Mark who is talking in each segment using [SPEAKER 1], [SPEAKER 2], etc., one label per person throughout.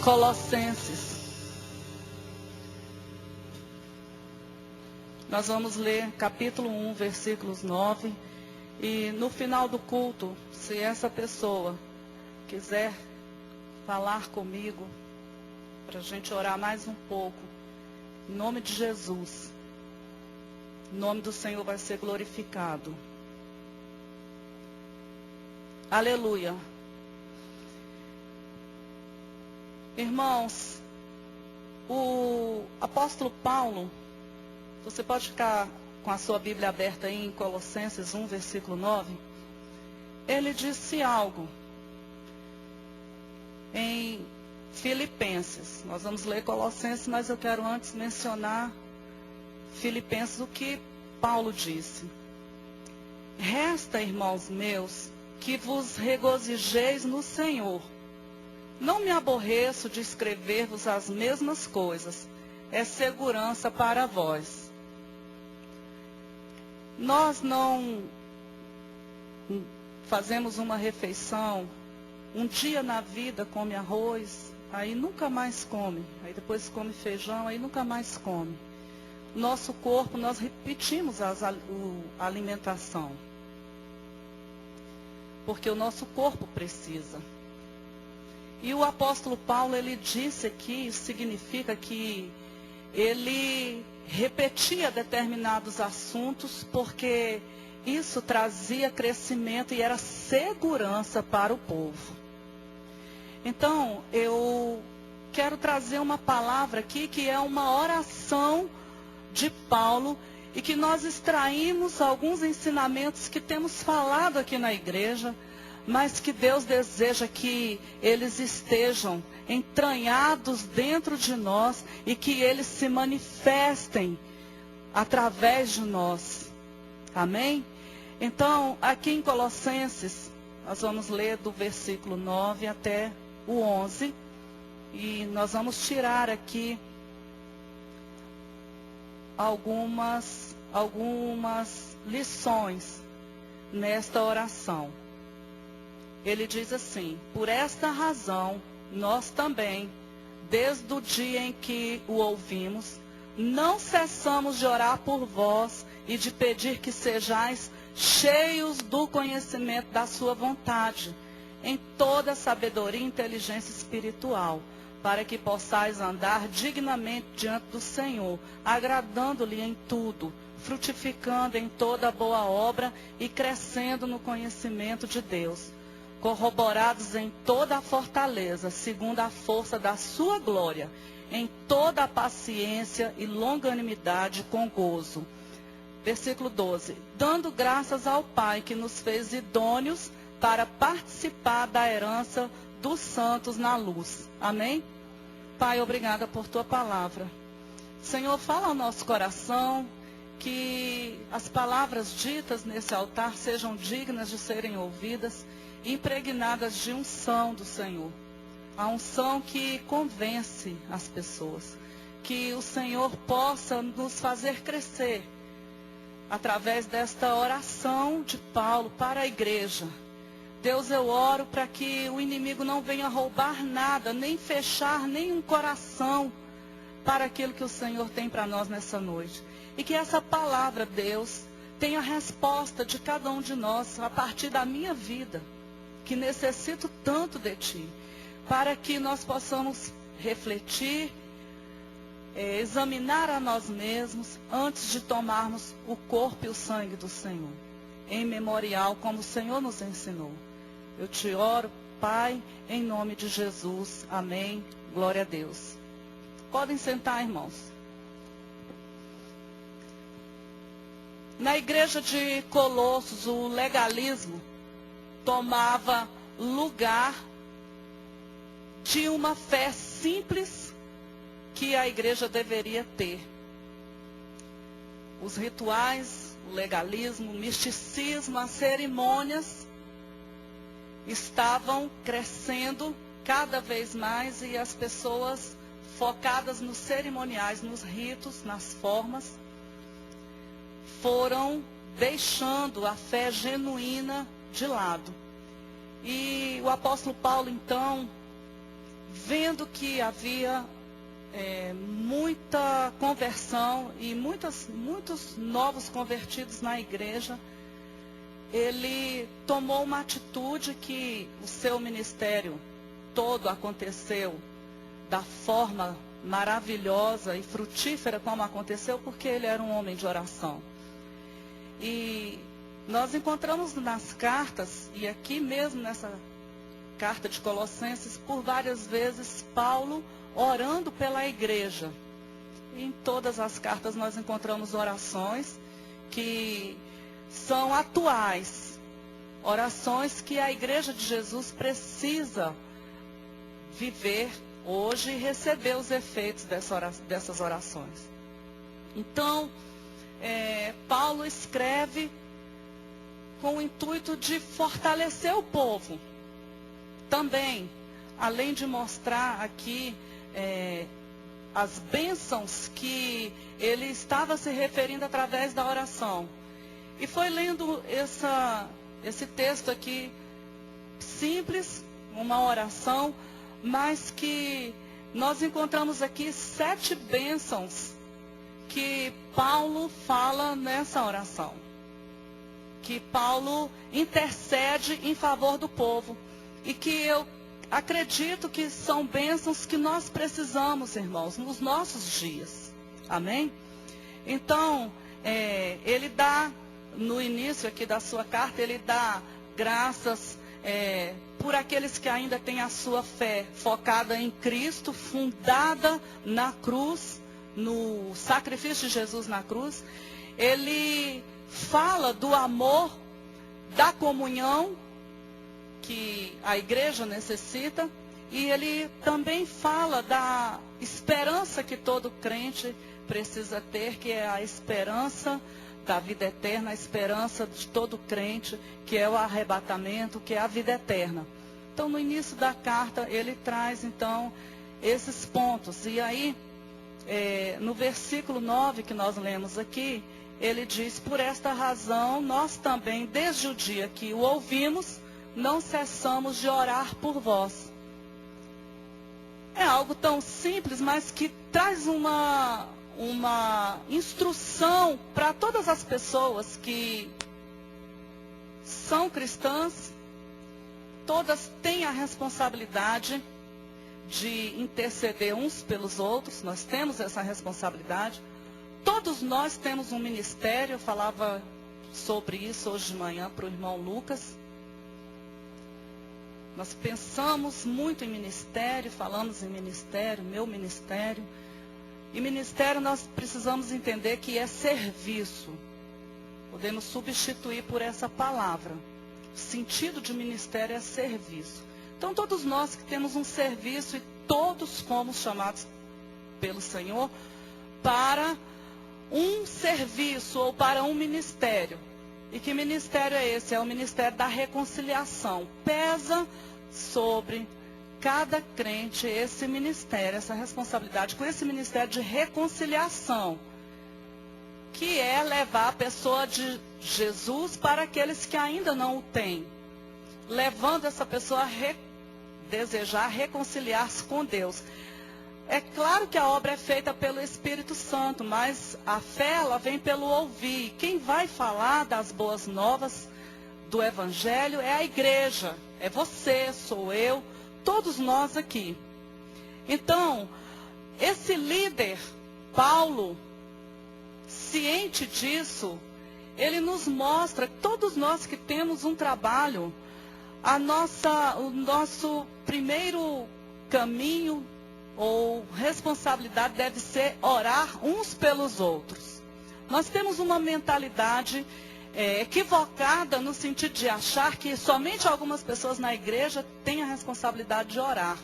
[SPEAKER 1] Colossenses. Nós vamos ler capítulo 1, versículos 9. E no final do culto, se essa pessoa quiser falar comigo, para a gente orar mais um pouco, em nome de Jesus, o nome do Senhor vai ser glorificado. Aleluia. Irmãos, o apóstolo Paulo, você pode ficar com a sua Bíblia aberta aí em Colossenses 1, versículo 9. Ele disse algo em Filipenses. Nós vamos ler Colossenses, mas eu quero antes mencionar Filipenses, o que Paulo disse. Resta, irmãos meus, que vos regozijeis no Senhor. Não me aborreço de escrever-vos as mesmas coisas. É segurança para vós. Nós não fazemos uma refeição, um dia na vida come arroz, aí nunca mais come. Aí depois come feijão, aí nunca mais come. Nosso corpo, nós repetimos a alimentação. Porque o nosso corpo precisa. E o apóstolo Paulo, ele disse aqui, isso significa que ele repetia determinados assuntos, porque isso trazia crescimento e era segurança para o povo. Então, eu quero trazer uma palavra aqui, que é uma oração de Paulo, e que nós extraímos alguns ensinamentos que temos falado aqui na igreja, mas que Deus deseja que eles estejam entranhados dentro de nós e que eles se manifestem através de nós. Amém? Então, aqui em Colossenses, nós vamos ler do versículo 9 até o 11, e nós vamos tirar aqui algumas lições nesta oração. Ele diz assim: por esta razão, nós também, desde o dia em que o ouvimos, não cessamos de orar por vós e de pedir que sejais cheios do conhecimento da sua vontade, em toda sabedoria e inteligência espiritual, para que possais andar dignamente diante do Senhor, agradando-lhe em tudo, frutificando em toda boa obra e crescendo no conhecimento de Deus, corroborados em toda a fortaleza, segundo a força da sua glória, em toda a paciência e longanimidade com gozo. Versículo 12. Dando graças ao Pai que nos fez idôneos para participar da herança dos santos na luz. Amém? Pai, obrigada por tua palavra. Senhor, fala ao nosso coração, que as palavras ditas nesse altar sejam dignas de serem ouvidas, impregnadas de unção do Senhor. A unção que convence as pessoas. Que o Senhor possa nos fazer crescer através desta oração de Paulo para a igreja. Deus, eu oro para que o inimigo não venha roubar nada, nem fechar nenhum coração para aquilo que o Senhor tem para nós nessa noite. E que essa palavra, Deus, tenha resposta de cada um de nós a partir da minha vida, que necessito tanto de Ti, para que nós possamos refletir, examinar a nós mesmos antes de tomarmos o corpo e o sangue do Senhor, em memorial, como o Senhor nos ensinou. Eu te oro, Pai, em nome de Jesus. Amém. Glória a Deus. Podem sentar, irmãos. Na igreja de Colossos, o legalismo tomava lugar de uma fé simples que a igreja deveria ter. Os rituais, o legalismo, o misticismo, as cerimônias estavam crescendo cada vez mais, e as pessoas focadas nos cerimoniais, nos ritos, nas formas, foram deixando a fé genuína de lado. E o apóstolo Paulo, então, vendo que havia muita conversão e muitos novos convertidos na igreja, ele tomou uma atitude que o seu ministério todo aconteceu da forma maravilhosa e frutífera como aconteceu, porque ele era um homem de oração. E nós encontramos nas cartas, e aqui mesmo nessa carta de Colossenses, por várias vezes, Paulo orando pela igreja. E em todas as cartas nós encontramos orações que são atuais, orações que a igreja de Jesus precisa viver hoje e receber os efeitos dessas orações. Então, Paulo escreve com o intuito de fortalecer o povo. Também, além de mostrar aqui as bênçãos que ele estava se referindo através da oração. E foi lendo esse texto aqui, simples, uma oração, mas que nós encontramos aqui 7 bênçãos que Paulo fala nessa oração. Que Paulo intercede em favor do povo. E que eu acredito que são bênçãos que nós precisamos, irmãos, nos nossos dias. Amém? Então, ele dá, no início aqui da sua carta, ele dá graças por aqueles que ainda têm a sua fé focada em Cristo, fundada na cruz, no sacrifício de Jesus na cruz. Ele fala do amor, da comunhão que a igreja necessita, e ele também fala da esperança que todo crente precisa ter, que é a esperança da vida eterna, a esperança de todo crente, que é o arrebatamento, que é a vida eterna. Então, no início da carta, ele traz, então, esses pontos. E aí, no versículo 9 que nós lemos aqui, ele diz: por esta razão, nós também, desde o dia que o ouvimos, não cessamos de orar por vós. É algo tão simples, mas que traz uma instrução para todas as pessoas que são cristãs. Todas têm a responsabilidade de interceder uns pelos outros. Nós temos essa responsabilidade. Todos nós temos um ministério. Eu falava sobre isso hoje de manhã para o irmão Lucas. Nós pensamos muito em ministério, falamos em ministério, meu ministério. E ministério nós precisamos entender que é serviço. Podemos substituir por essa palavra. O sentido de ministério é serviço. Então todos nós que temos um serviço, e todos fomos chamados pelo Senhor para um serviço ou para um ministério. E que ministério é esse? É o ministério da reconciliação. Pesa sobre cada crente esse ministério, essa responsabilidade com esse ministério de reconciliação, que é levar a pessoa de Jesus para aqueles que ainda não o têm, levando essa pessoa a desejar reconciliar-se com Deus. É claro que a obra é feita pelo Espírito Santo, mas a fé ela vem pelo ouvir. Quem vai falar das boas novas do Evangelho é a igreja, é você, sou eu, todos nós aqui. Então, esse líder, Paulo, ciente disso, ele nos mostra, todos nós que temos um trabalho, o nosso primeiro caminho ou responsabilidade deve ser orar uns pelos outros. Nós temos uma mentalidade equivocada no sentido de achar que somente algumas pessoas na igreja têm a responsabilidade de orar.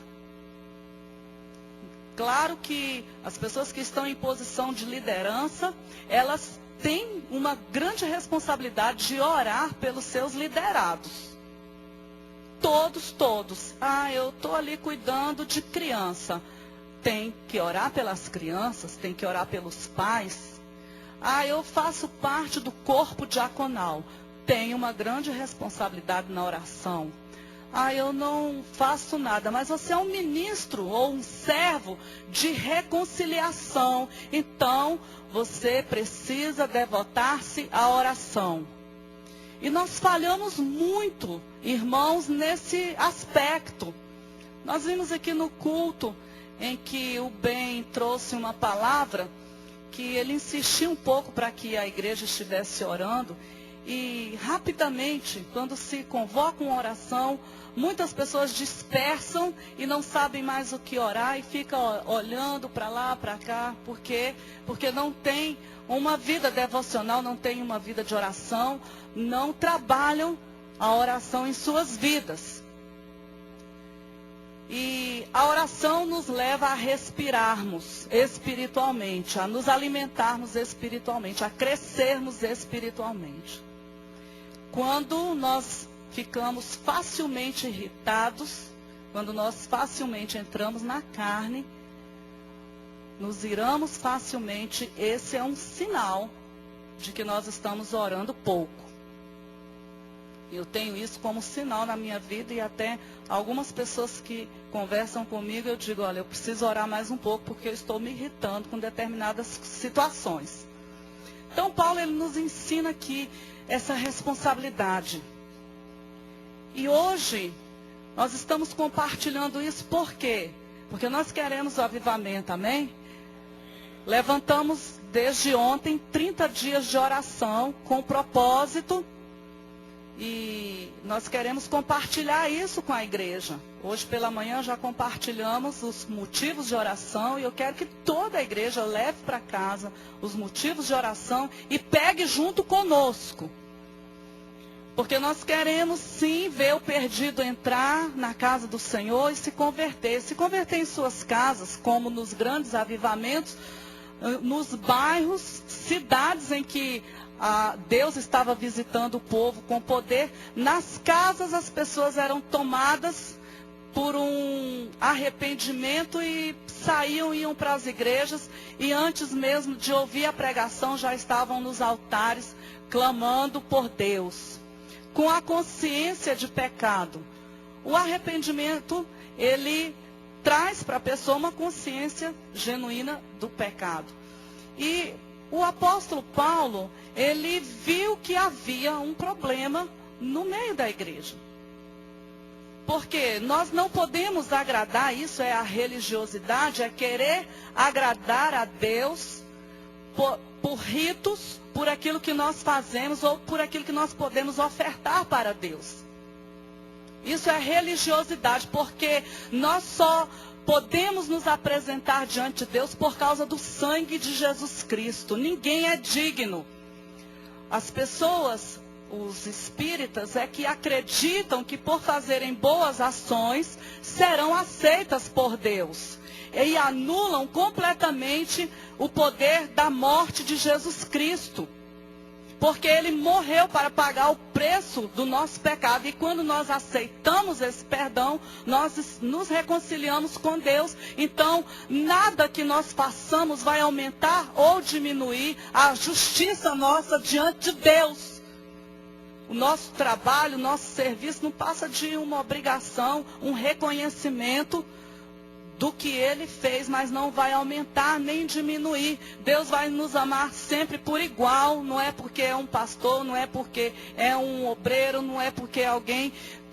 [SPEAKER 1] Claro que as pessoas que estão em posição de liderança, elas têm uma grande responsabilidade de orar pelos seus liderados. Todos. Eu estou ali cuidando de criança. Tem que orar pelas crianças, tem que orar pelos pais. Eu faço parte do corpo diaconal. Tenho uma grande responsabilidade na oração. eu não faço nada. Mas você é um ministro ou um servo de reconciliação. Então, você precisa devotar-se à oração. E nós falhamos muito, irmãos, nesse aspecto. Nós vimos aqui no culto em que o Ben trouxe uma palavra que ele insistiu um pouco para que a igreja estivesse orando. E rapidamente, quando se convoca uma oração, muitas pessoas dispersam e não sabem mais o que orar e ficam olhando para lá, para cá. Por quê? Porque não tem uma vida devocional, não tem uma vida de oração, não trabalham a oração em suas vidas. E a oração nos leva a respirarmos espiritualmente, a nos alimentarmos espiritualmente, a crescermos espiritualmente. Quando nós ficamos facilmente irritados, quando nós facilmente entramos na carne, nos iramos facilmente, esse é um sinal de que nós estamos orando pouco. Eu tenho isso como sinal na minha vida e até algumas pessoas que conversam comigo, eu digo, olha, eu preciso orar mais um pouco porque eu estou me irritando com determinadas situações. Então, Paulo, ele nos ensina aqui essa responsabilidade. E hoje, nós estamos compartilhando isso por quê? Porque nós queremos o avivamento, amém? Levantamos desde ontem 30 dias de oração com propósito. E nós queremos compartilhar isso com a igreja. Hoje pela manhã já compartilhamos os motivos de oração. E eu quero que toda a igreja leve para casa os motivos de oração e pegue junto conosco. Porque nós queremos sim ver o perdido entrar na casa do Senhor e se converter. Se converter em suas casas, como nos grandes avivamentos, nos bairros, cidades em que Deus estava visitando o povo com poder. Nas casas as pessoas eram tomadas por um arrependimento e saíam, iam para as igrejas. E antes mesmo de ouvir a pregação já estavam nos altares clamando por Deus. Com a consciência de pecado. O arrependimento, ele traz para a pessoa uma consciência genuína do pecado. E o apóstolo Paulo, ele viu que havia um problema no meio da igreja. Porque nós não podemos agradar, isso é a religiosidade, é querer agradar a Deus por ritos, por aquilo que nós fazemos ou por aquilo que nós podemos ofertar para Deus. Isso é religiosidade, porque nós só podemos nos apresentar diante de Deus por causa do sangue de Jesus Cristo. Ninguém é digno. As pessoas, os espíritas, é que acreditam que por fazerem boas ações, serão aceitas por Deus. E anulam completamente o poder da morte de Jesus Cristo. Porque ele morreu para pagar o preço do nosso pecado. E quando nós aceitamos esse perdão, nós nos reconciliamos com Deus. Então, nada que nós façamos vai aumentar ou diminuir a justiça nossa diante de Deus. O nosso trabalho, o nosso serviço não passa de uma obrigação, um reconhecimento do que ele fez, mas não vai aumentar nem diminuir. Deus vai nos amar sempre por igual, não é porque é um pastor, não é porque é um obreiro, não é porque é alguém.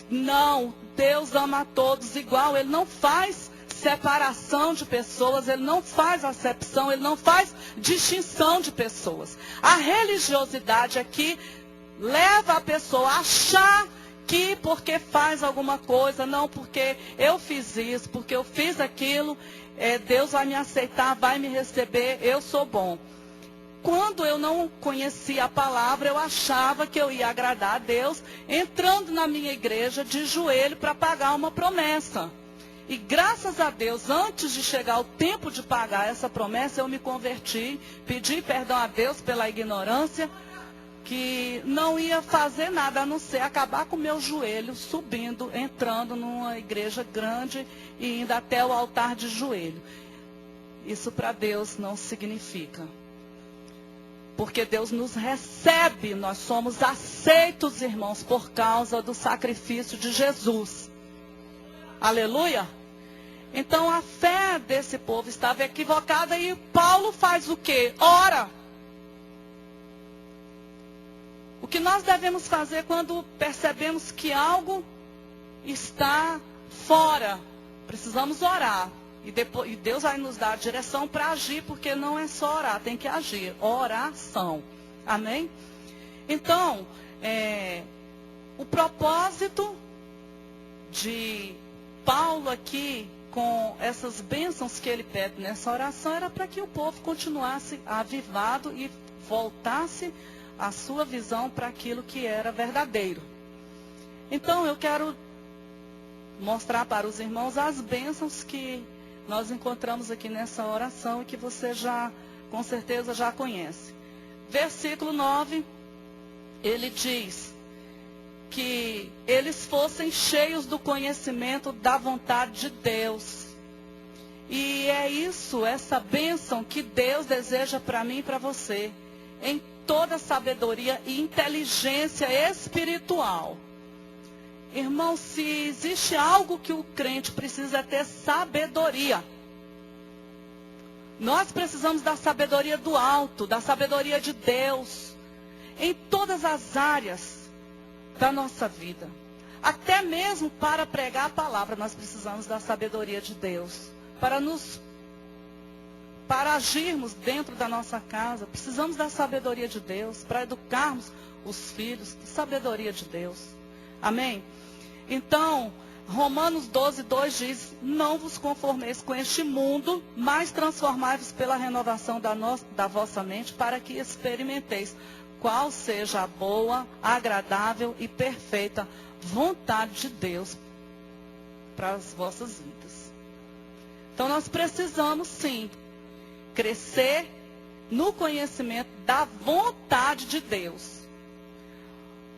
[SPEAKER 1] Não, Deus ama a todos igual, Ele não faz separação de pessoas, Ele não faz acepção, Ele não faz distinção de pessoas. A religiosidade aqui leva a pessoa a achar que porque faz alguma coisa, não porque eu fiz isso, porque eu fiz aquilo, Deus vai me aceitar, vai me receber, eu sou bom. Quando eu não conhecia a palavra, eu achava que eu ia agradar a Deus, entrando na minha igreja de joelho para pagar uma promessa. E graças a Deus, antes de chegar o tempo de pagar essa promessa, eu me converti, pedi perdão a Deus pela ignorância, que não ia fazer nada a não ser acabar com o meu joelho, subindo, entrando numa igreja grande e indo até o altar de joelho. Isso para Deus não significa. Porque Deus nos recebe, nós somos aceitos, irmãos, por causa do sacrifício de Jesus. Aleluia! Então a fé desse povo estava equivocada e Paulo faz o quê? Ora! O que nós devemos fazer quando percebemos que algo está fora? Precisamos orar. E Deus vai nos dar a direção para agir, porque não é só orar, tem que agir. Oração. Amém? Então, o propósito de Paulo aqui, com essas bênçãos que ele pede nessa oração, era para que o povo continuasse avivado e voltasse a sua visão para aquilo que era verdadeiro. Então, eu quero mostrar para os irmãos as bênçãos que nós encontramos aqui nessa oração e que você já, com certeza, já conhece. Versículo 9, ele diz que eles fossem cheios do conhecimento da vontade de Deus. E é isso, essa bênção que Deus deseja para mim e para você, em toda sabedoria e inteligência espiritual. Irmão, se existe algo que o crente precisa ter, sabedoria. Nós precisamos da sabedoria do alto, da sabedoria de Deus, em todas as áreas da nossa vida. Até mesmo para pregar a palavra, nós precisamos da sabedoria de Deus. Para agirmos dentro da nossa casa, precisamos da sabedoria de Deus. Para educarmos os filhos, sabedoria de Deus. Amém? Então, Romanos 12, 2 diz: não vos conformeis com este mundo, mas transformai-vos pela renovação da vossa mente, para que experimenteis qual seja a boa, agradável e perfeita vontade de Deus para as vossas vidas. Então, nós precisamos sim crescer no conhecimento da vontade de Deus.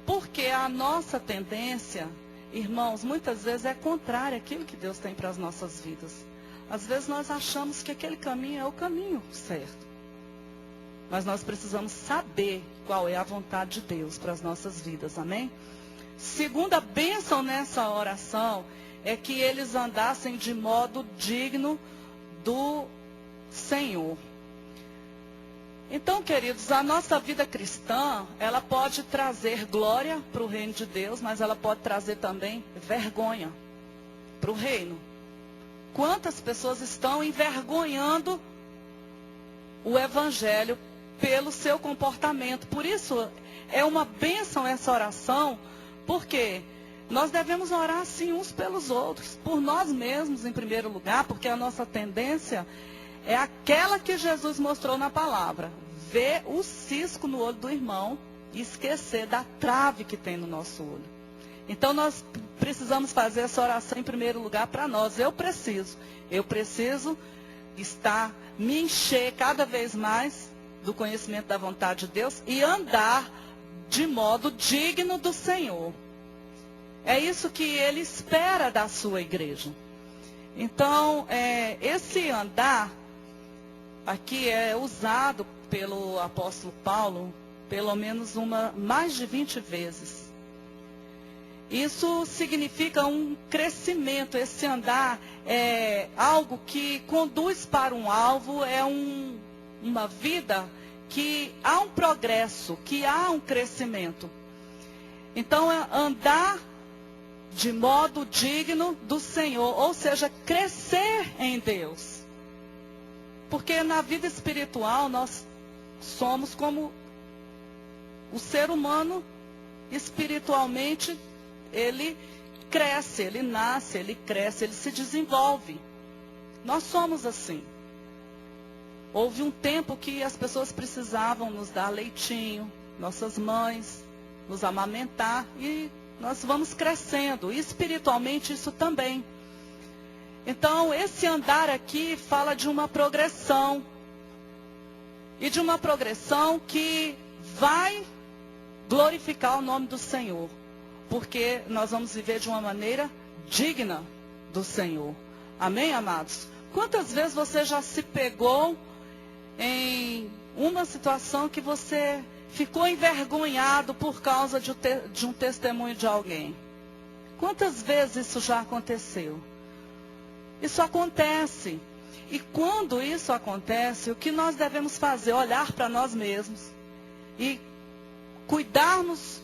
[SPEAKER 1] Porque a nossa tendência, irmãos, muitas vezes é contrária àquilo que Deus tem para as nossas vidas. Às vezes nós achamos que aquele caminho é o caminho certo. Mas nós precisamos saber qual é a vontade de Deus para as nossas vidas, amém? Segunda bênção nessa oração é que eles andassem de modo digno do Senhor. Então, queridos, a nossa vida cristã, ela pode trazer glória para o reino de Deus, mas ela pode trazer também vergonha para o reino. Quantas pessoas estão envergonhando o evangelho pelo seu comportamento? Por isso, é uma bênção essa oração, porque nós devemos orar assim uns pelos outros, por nós mesmos em primeiro lugar, porque a nossa tendência é aquela que Jesus mostrou na palavra: ver o cisco no olho do irmão e esquecer da trave que tem no nosso olho. Então nós precisamos fazer essa oração em primeiro lugar para nós. Eu preciso me encher cada vez mais do conhecimento da vontade de Deus e andar de modo digno do Senhor. É isso que Ele espera da sua igreja. Então, esse andar aqui é usado pelo apóstolo Paulo pelo menos mais de 20 vezes. Isso significa um crescimento. Esse andar é algo que conduz para um alvo, é uma vida que há um progresso, que há um crescimento. Então, é andar de modo digno do Senhor, ou seja, crescer em Deus. Porque na vida espiritual nós somos como o ser humano espiritualmente, ele cresce, ele nasce, ele cresce, ele se desenvolve. Nós somos assim. Houve um tempo que as pessoas precisavam nos dar leitinho, nossas mães, nos amamentar, e nós vamos crescendo. E espiritualmente isso também. Então, esse andar aqui fala de uma progressão. E de uma progressão que vai glorificar o nome do Senhor. Porque nós vamos viver de uma maneira digna do Senhor. Amém, amados? Quantas vezes você já se pegou em uma situação que você ficou envergonhado por causa de um testemunho de alguém. Quantas vezes isso já aconteceu? Isso acontece. E quando isso acontece, o que nós devemos fazer? Olhar para nós mesmos e cuidarmos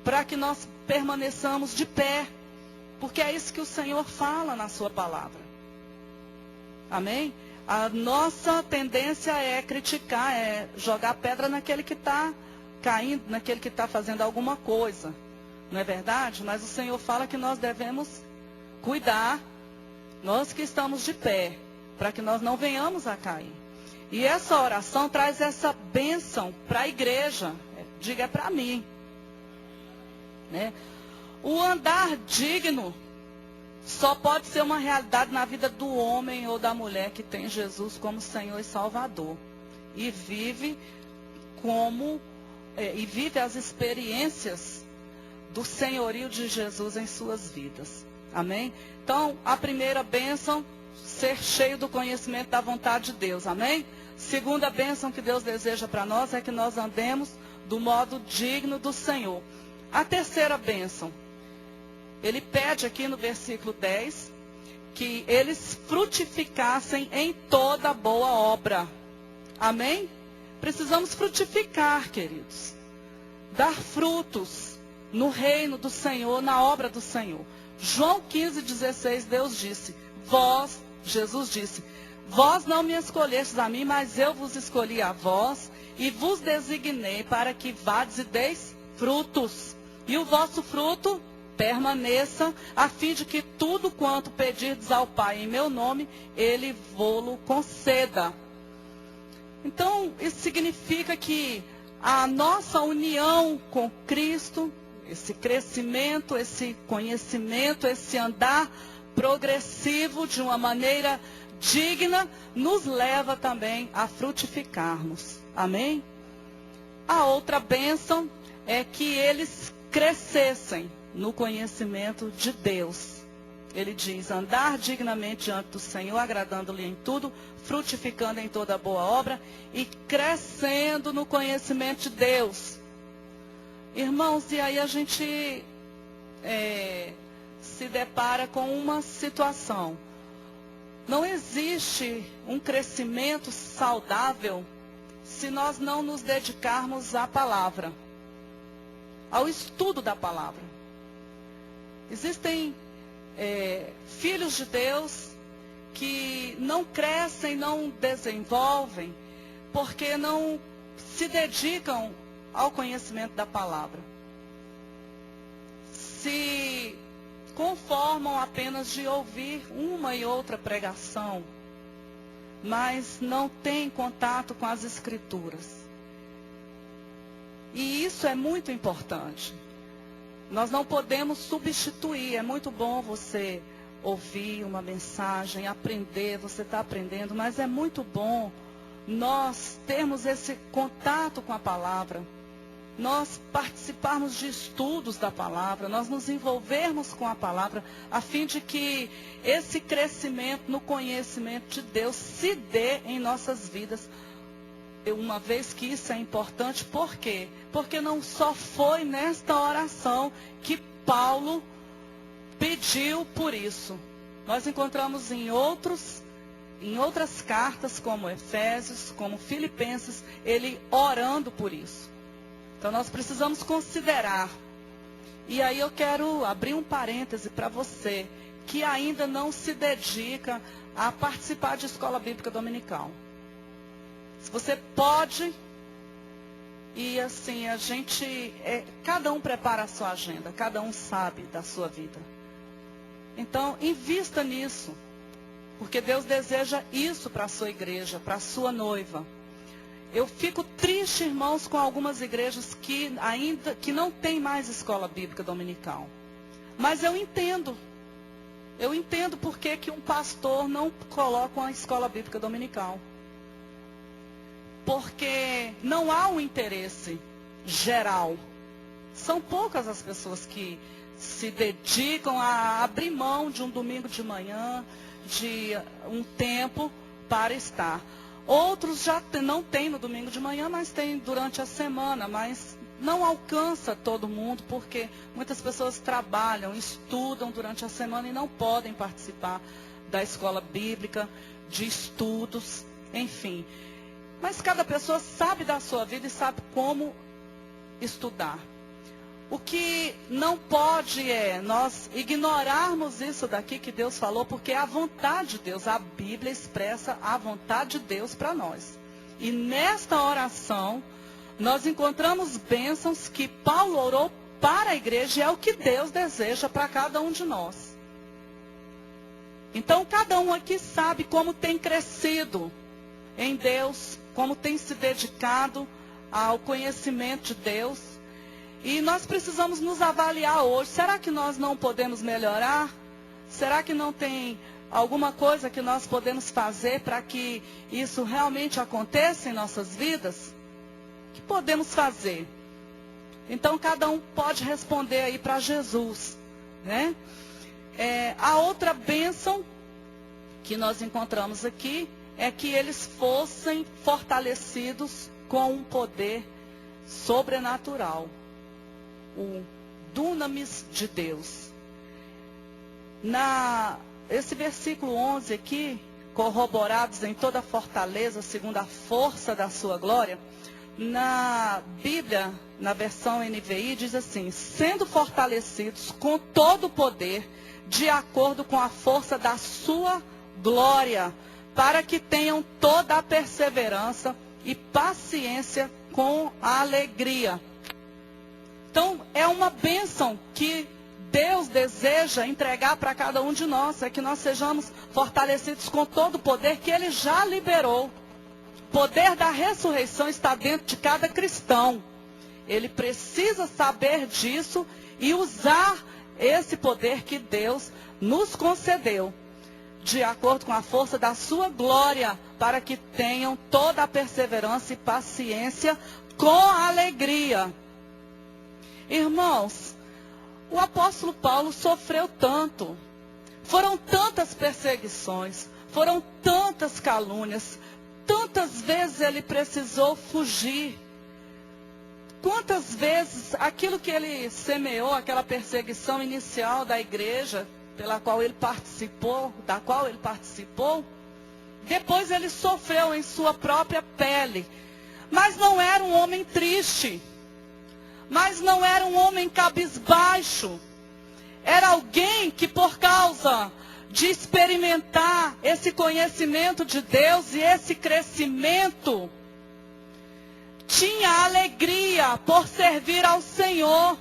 [SPEAKER 1] para que nós permaneçamos de pé. Porque é isso que o Senhor fala na sua palavra. Amém? A nossa tendência é criticar, é jogar pedra naquele que está caindo, naquele que está fazendo alguma coisa. Não é verdade? Mas o Senhor fala que nós devemos cuidar, nós que estamos de pé, para que nós não venhamos a cair. E essa oração traz essa bênção para a igreja. Diga, é para mim. Né? O andar digno só pode ser uma realidade na vida do homem ou da mulher que tem Jesus como Senhor e Salvador. E vive as experiências do senhorio de Jesus em suas vidas. Amém? Então, a primeira bênção, ser cheio do conhecimento da vontade de Deus. Amém? Segunda bênção que Deus deseja para nós é que nós andemos do modo digno do Senhor. A terceira bênção, ele pede aqui no versículo 10, que eles frutificassem em toda boa obra. Amém? Precisamos frutificar, queridos. Dar frutos no reino do Senhor, na obra do Senhor. João 15:16, Jesus disse, vós não me escolhestes a mim, mas eu vos escolhi a vós, e vos designei para que vades e deis frutos. E o vosso fruto permaneça, a fim de que tudo quanto pedirdes ao Pai em meu nome, Ele vô-lo conceda. Então, isso significa que a nossa união com Cristo, esse crescimento, esse conhecimento, esse andar progressivo de uma maneira digna, nos leva também a frutificarmos. Amém? A outra bênção é que eles crescessem no conhecimento de Deus. Ele diz, andar dignamente diante do Senhor, agradando-lhe em tudo, frutificando em toda boa obra e crescendo no conhecimento de Deus. Irmãos, e aí a gente se depara com uma situação. Não existe um crescimento saudável se nós não nos dedicarmos à palavra, ao estudo da palavra. Existem filhos de Deus que não crescem, não desenvolvem, porque não se dedicam ao conhecimento da palavra. Se conformam apenas de ouvir uma e outra pregação, mas não têm contato com as Escrituras. E isso é muito importante. Nós não podemos substituir. É muito bom você ouvir uma mensagem, aprender, você está aprendendo, mas é muito bom nós termos esse contato com a palavra, nós participarmos de estudos da palavra, nós nos envolvermos com a palavra, a fim de que esse crescimento no conhecimento de Deus se dê em nossas vidas. Uma vez que isso é importante, por quê? Porque não só foi nesta oração que Paulo pediu por isso. Nós encontramos em outras cartas, como Efésios, como Filipenses, ele orando por isso. Então nós precisamos considerar. E aí eu quero abrir um parêntese para você que ainda não se dedica a participar de escola bíblica dominical. Se você pode, e assim, cada um prepara a sua agenda, cada um sabe da sua vida. Então, invista nisso, porque Deus deseja isso para a sua igreja, para a sua noiva. Eu fico triste, irmãos, com algumas igrejas que não tem mais escola bíblica dominical. Mas eu entendo por que um pastor não coloca uma escola bíblica dominical. Porque não há um interesse geral. São poucas as pessoas que se dedicam a abrir mão de um domingo de manhã, de um tempo para estar. Outros já não têm no domingo de manhã, mas tem durante a semana, mas não alcança todo mundo, porque muitas pessoas trabalham, estudam durante a semana e não podem participar da escola bíblica, de estudos, enfim. Mas cada pessoa sabe da sua vida e sabe como estudar. O que não pode é nós ignorarmos isso daqui que Deus falou, porque é a vontade de Deus. A Bíblia expressa a vontade de Deus para nós. E nesta oração, nós encontramos bênçãos que Paulo orou para a igreja e é o que Deus deseja para cada um de nós. Então, cada um aqui sabe como tem crescido em Deus, como tem se dedicado ao conhecimento de Deus. E nós precisamos nos avaliar hoje. Será que nós não podemos melhorar? Será que não tem alguma coisa que nós podemos fazer para que isso realmente aconteça em nossas vidas? O que podemos fazer? Então, cada um pode responder aí para Jesus, né? A outra bênção que nós encontramos aqui é que eles fossem fortalecidos com um poder sobrenatural. O dunamis de Deus. Esse versículo 11 aqui, corroborados em toda a fortaleza, segundo a força da sua glória, na Bíblia, na versão NVI, diz assim: sendo fortalecidos com todo o poder, de acordo com a força da sua glória, para que tenham toda a perseverança e paciência com alegria. Então, é uma bênção que Deus deseja entregar para cada um de nós, é que nós sejamos fortalecidos com todo o poder que Ele já liberou. O poder da ressurreição está dentro de cada cristão. Ele precisa saber disso e usar esse poder que Deus nos concedeu, de acordo com a força da sua glória, para que tenham toda a perseverança e paciência com alegria. Irmãos, o apóstolo Paulo sofreu tanto. Foram tantas perseguições, foram tantas calúnias, tantas vezes ele precisou fugir. Quantas vezes aquilo que ele semeou, aquela perseguição inicial da igreja, da qual ele participou, depois ele sofreu em sua própria pele. Mas não era um homem triste. Mas não era um homem cabisbaixo. Era alguém que, por causa de experimentar esse conhecimento de Deus e esse crescimento, tinha alegria por servir ao Senhor.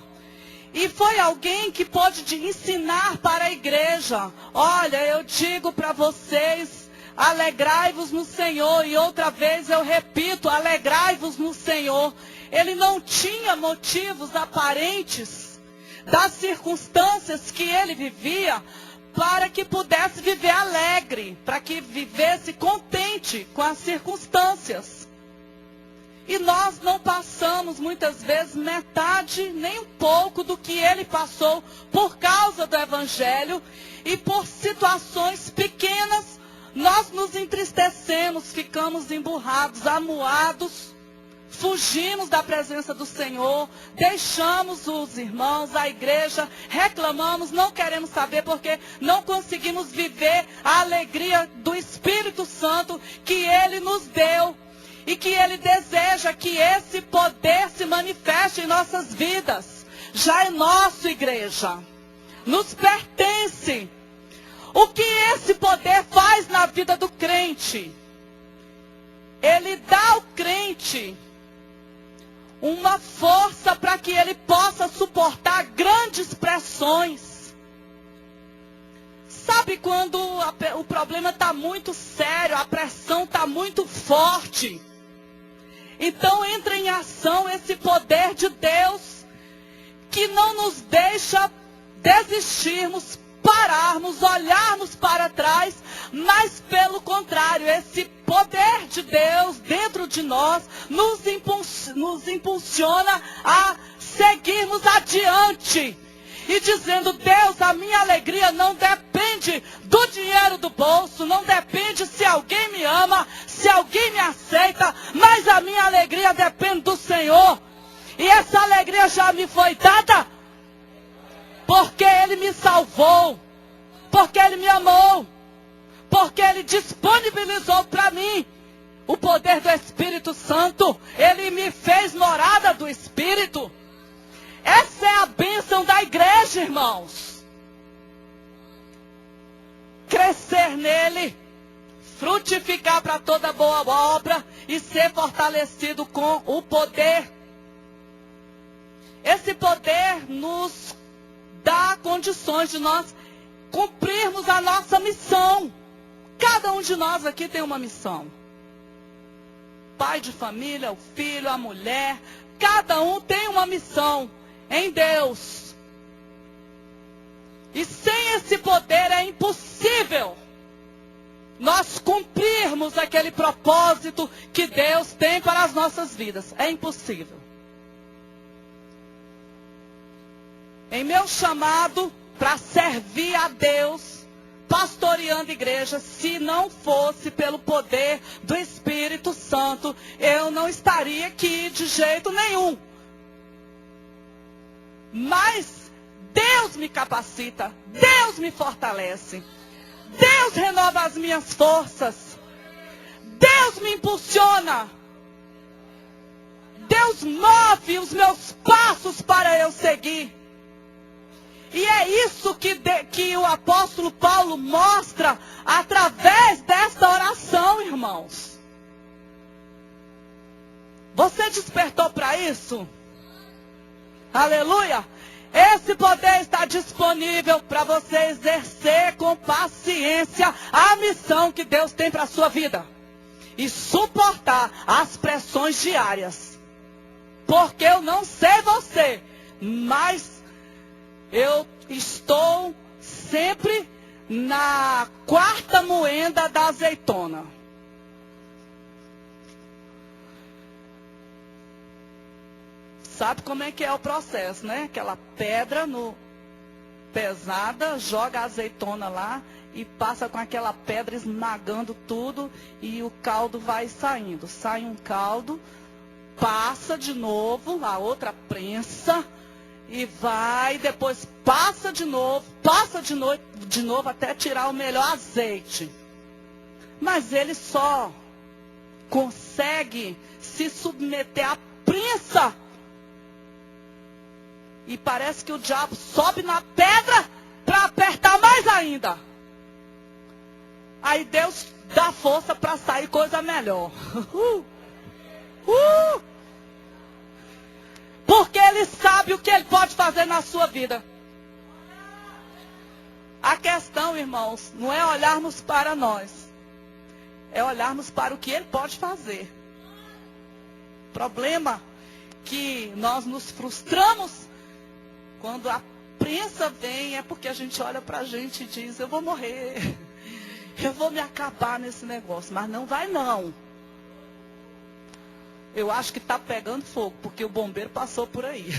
[SPEAKER 1] E foi alguém que pôde ensinar para a igreja: olha, eu digo para vocês, alegrai-vos no Senhor. E outra vez eu repito, alegrai-vos no Senhor. Ele não tinha motivos aparentes das circunstâncias que ele vivia para que pudesse viver alegre, para que vivesse contente com as circunstâncias. E nós não passamos muitas vezes metade, nem um pouco do que ele passou por causa do Evangelho e por situações pequenas. Nós nos entristecemos, ficamos emburrados, amuados. Fugimos da presença do Senhor, deixamos os irmãos, a igreja, reclamamos, não queremos saber porque não conseguimos viver a alegria do Espírito Santo que Ele nos deu e que Ele deseja que esse poder se manifeste em nossas vidas. Já é nosso, igreja, nos pertence. O que esse poder faz na vida do crente? Ele dá ao crente uma força para que ele possa suportar grandes pressões. Sabe quando o problema está muito sério, a pressão está muito forte? Então entra em ação esse poder de Deus, que não nos deixa desistirmos, pararmos, olharmos para trás, mas pelo contrário, esse poder de Deus dentro de nós nos impulsiona a seguirmos adiante e dizendo: Deus, a minha alegria não depende depende do dinheiro do bolso, não depende se alguém me ama, se alguém me aceita, mas a minha alegria depende do Senhor. E essa alegria já me foi dada porque Ele me salvou, porque Ele me amou, porque Ele disponibilizou para mim o poder do Espírito Santo. Ele me fez morada do Espírito. Essa é a bênção da igreja, irmãos. Crescer nele, frutificar para toda boa obra e ser fortalecido com o poder. Esse poder nos dá condições de nós cumprirmos a nossa missão. Cada um de nós aqui tem uma missão. Pai de família, o filho, a mulher, cada um tem uma missão em Deus. E sem esse poder é impossível nós cumprirmos aquele propósito que Deus tem para as nossas vidas. É impossível. Em meu chamado para servir a Deus, pastoreando igreja, se não fosse pelo poder do Espírito Santo, eu não estaria aqui de jeito nenhum. Mas Deus me capacita, Deus me fortalece, Deus renova as minhas forças, Deus me impulsiona, Deus move os meus passos para eu seguir. E é isso que o apóstolo Paulo mostra através desta oração, irmãos. Você despertou para isso? Aleluia! Esse poder está disponível para você exercer com paciência a missão que Deus tem para a sua vida. E suportar as pressões diárias. Porque eu não sei você, mas eu estou sempre na quarta moenda da azeitona. Sabe como é que é o processo, né? Aquela pedra pesada, joga a azeitona lá e passa com aquela pedra esmagando tudo e o caldo vai saindo. Sai um caldo, passa de novo a outra prensa e vai, depois passa de novo até tirar o melhor azeite. Mas ele só consegue se submeter à prensa. E parece que o diabo sobe na pedra para apertar mais ainda. Aí Deus dá força para sair coisa melhor. Porque Ele sabe o que Ele pode fazer na sua vida. A questão, irmãos, não é olharmos para nós. É olharmos para o que Ele pode fazer. Problema que nós nos frustramos quando a prensa vem, é porque a gente olha para a gente e diz, eu vou morrer, eu vou me acabar nesse negócio, mas não vai não. Eu acho que está pegando fogo, porque o bombeiro passou por aí.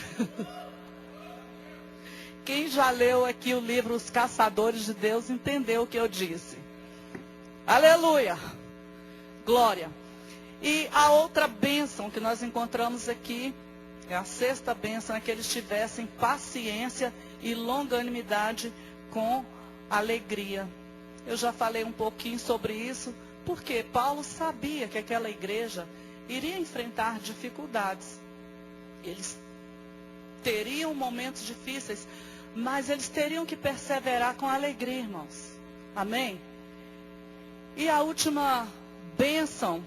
[SPEAKER 1] Quem já leu aqui o livro Os Caçadores de Deus entendeu o que eu disse. Aleluia! Glória! E a outra bênção que nós encontramos aqui, a sexta bênção, é que eles tivessem paciência e longanimidade com alegria. Eu já falei um pouquinho sobre isso, porque Paulo sabia que aquela igreja iria enfrentar dificuldades. Eles teriam momentos difíceis, mas eles teriam que perseverar com alegria, irmãos. Amém? E a última bênção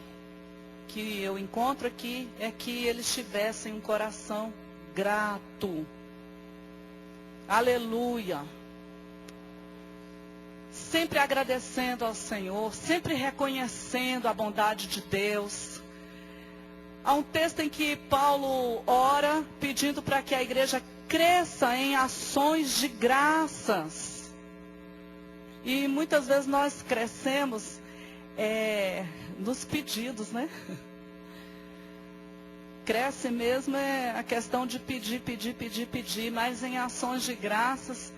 [SPEAKER 1] que eu encontro aqui é que eles tivessem um coração grato. Aleluia. Sempre agradecendo ao Senhor, sempre reconhecendo a bondade de Deus. Há um texto em que Paulo ora pedindo para que a igreja cresça em ações de graças. E muitas vezes nós crescemos nos pedidos, né? Cresce mesmo é a questão de pedir, mas em ações de graças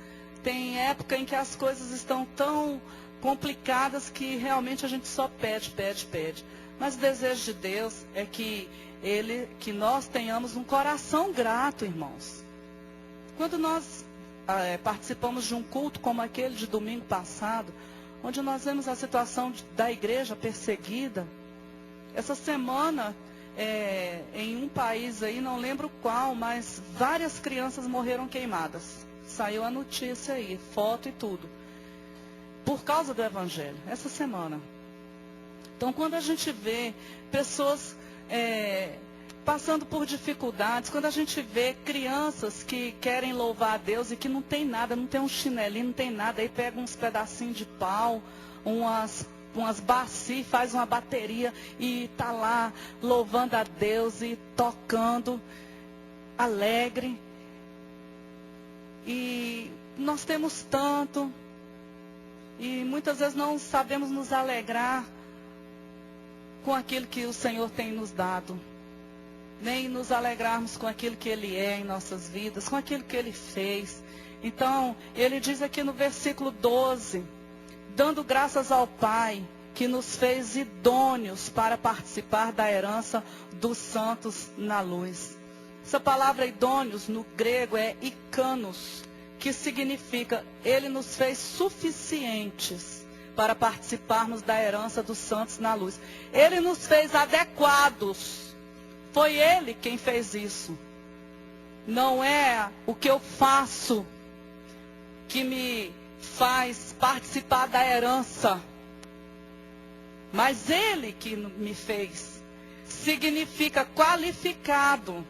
[SPEAKER 1] tem época em que as coisas estão tão complicadas que realmente a gente só pede. Mas o desejo de Deus é que nós tenhamos um coração grato, irmãos. Quando nós participamos de um culto como aquele de domingo passado, onde nós vemos a situação da igreja perseguida, essa semana, em um país aí, não lembro qual, mas várias crianças morreram queimadas. Saiu a notícia aí, foto e tudo. Por causa do evangelho, essa semana. Então, quando a gente vê pessoas passando por dificuldades, quando a gente vê crianças que querem louvar a Deus e que não tem nada, não tem um chinelinho, não tem nada, aí pega uns pedacinhos de pau, umas bacias, faz uma bateria e está lá louvando a Deus e tocando, alegre. E nós temos tanto, e muitas vezes não sabemos nos alegrar com aquilo que o Senhor tem nos dado, nem nos alegrarmos com aquilo que Ele é em nossas vidas, com aquilo que Ele fez. Então, Ele diz aqui no versículo 12, dando graças ao Pai, que nos fez idôneos para participar da herança dos santos na luz. Essa palavra idôneos no grego é ikanos, que significa, Ele nos fez suficientes para participarmos da herança dos santos na luz. Ele nos fez adequados. Foi Ele quem fez isso. Não é o que eu faço que me faz participar da herança, mas Ele que me fez. Significa qualificado.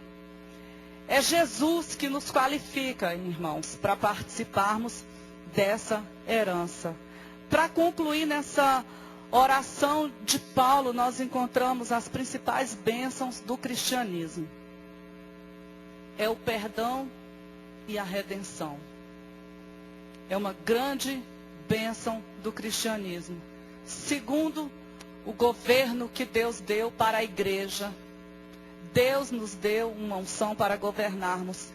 [SPEAKER 1] É Jesus que nos qualifica, irmãos, para participarmos dessa herança. Para concluir nessa oração de Paulo, nós encontramos as principais bênçãos do cristianismo. É o perdão e a redenção. É uma grande bênção do cristianismo. Segundo, o governo que Deus deu para a igreja. Deus nos deu uma unção para governarmos.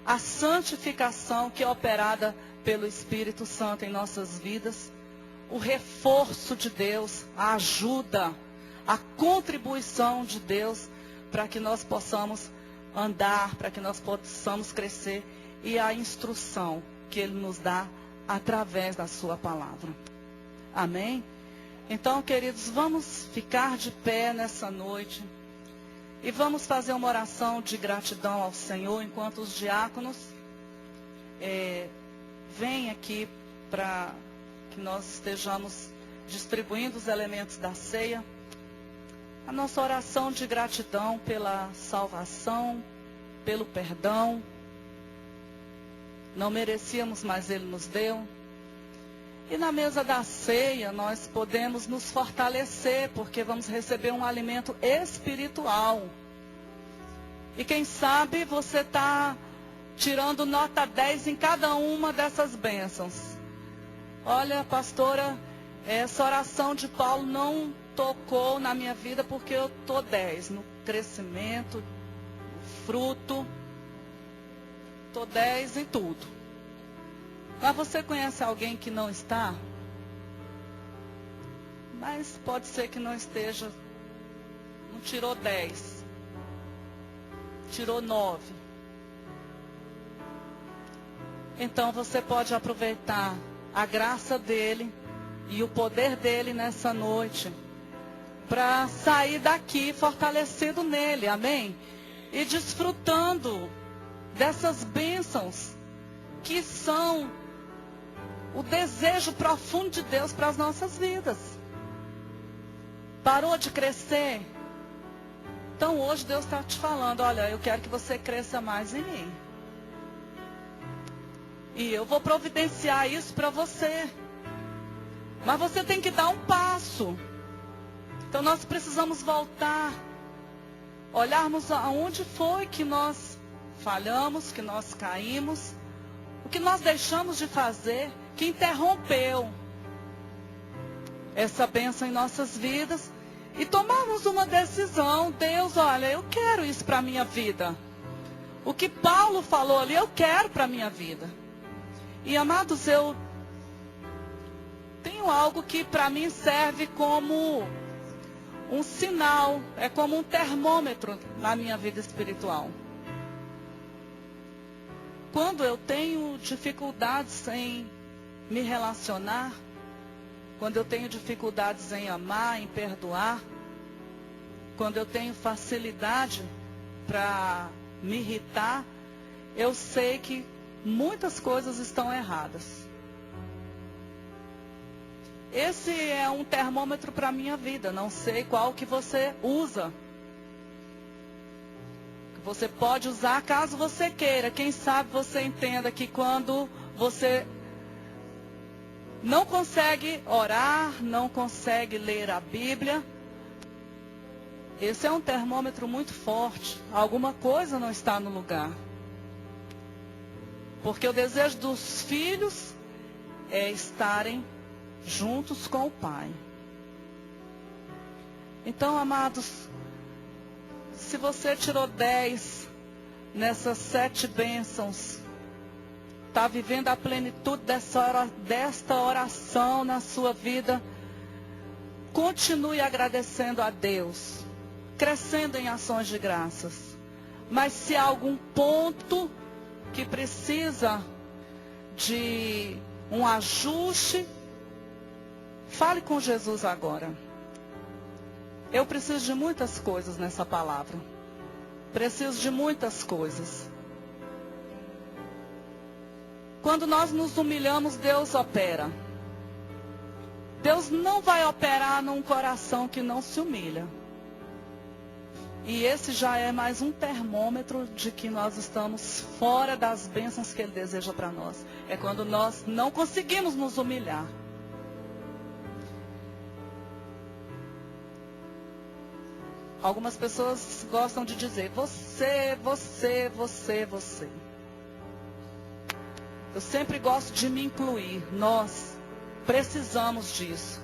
[SPEAKER 1] A santificação que é operada pelo Espírito Santo em nossas vidas. O reforço de Deus, a ajuda, a contribuição de Deus para que nós possamos andar, para que nós possamos crescer. E a instrução que Ele nos dá através da sua palavra. Amém? Então, queridos, vamos ficar de pé nessa noite. E vamos fazer uma oração de gratidão ao Senhor, enquanto os diáconos vêm aqui para que nós estejamos distribuindo os elementos da ceia. A nossa oração de gratidão pela salvação, pelo perdão. Não merecíamos, mas Ele nos deu. E na mesa da ceia nós podemos nos fortalecer, porque vamos receber um alimento espiritual. E quem sabe você está tirando nota 10 em cada uma dessas bênçãos. Olha, pastora, essa oração de Paulo não tocou na minha vida porque eu estou 10 no crescimento, no fruto. Estou 10 em tudo. Mas você conhece alguém que não está? Mas pode ser que não esteja. Não tirou 10. Tirou 9. Então você pode aproveitar a graça dele e o poder dele nessa noite para sair daqui fortalecido nele, amém? E desfrutando dessas bênçãos que são o desejo profundo de Deus para as nossas vidas. Parou de crescer? Então hoje Deus está te falando, olha, eu quero que você cresça mais em mim. E eu vou providenciar isso para você. Mas você tem que dar um passo. Então nós precisamos voltar. Olharmos aonde foi que nós falhamos, que nós caímos. O que nós deixamos de fazer, que interrompeu essa bênção em nossas vidas. E tomarmos uma decisão. Deus, olha, eu quero isso para a minha vida. O que Paulo falou ali, eu quero para a minha vida. E amados, eu tenho algo que para mim serve como um sinal, é como um termômetro na minha vida espiritual. Quando eu tenho dificuldades em me relacionar, quando eu tenho dificuldades em amar, em perdoar, quando eu tenho facilidade para me irritar, eu sei que muitas coisas estão erradas. Esse é um termômetro para a minha vida. Não sei qual que você usa. Você pode usar caso você queira. Quem sabe você entenda que quando você não consegue orar, não consegue ler a Bíblia, esse é um termômetro muito forte. Alguma coisa não está no lugar. Porque o desejo dos filhos é estarem juntos com o Pai. Então, amados, se você tirou 10 nessas 7 bênçãos, está vivendo a plenitude desta oração na sua vida, continue agradecendo a Deus, crescendo em ações de graças. Mas se há algum ponto que precisa de um ajuste, fale com Jesus agora. Eu preciso de muitas coisas nessa palavra. Preciso de muitas coisas. Quando nós nos humilhamos, Deus opera. Deus não vai operar num coração que não se humilha. E esse já é mais um termômetro de que nós estamos fora das bênçãos que Ele deseja para nós. É quando nós não conseguimos nos humilhar. Algumas pessoas gostam de dizer, você. Eu sempre gosto de me incluir. Nós precisamos disso.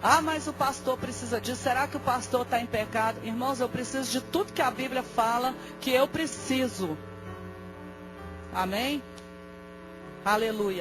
[SPEAKER 1] Ah, mas o pastor precisa disso. Será que o pastor está em pecado? Irmãos, eu preciso de tudo que a Bíblia fala que eu preciso. Amém? Aleluia.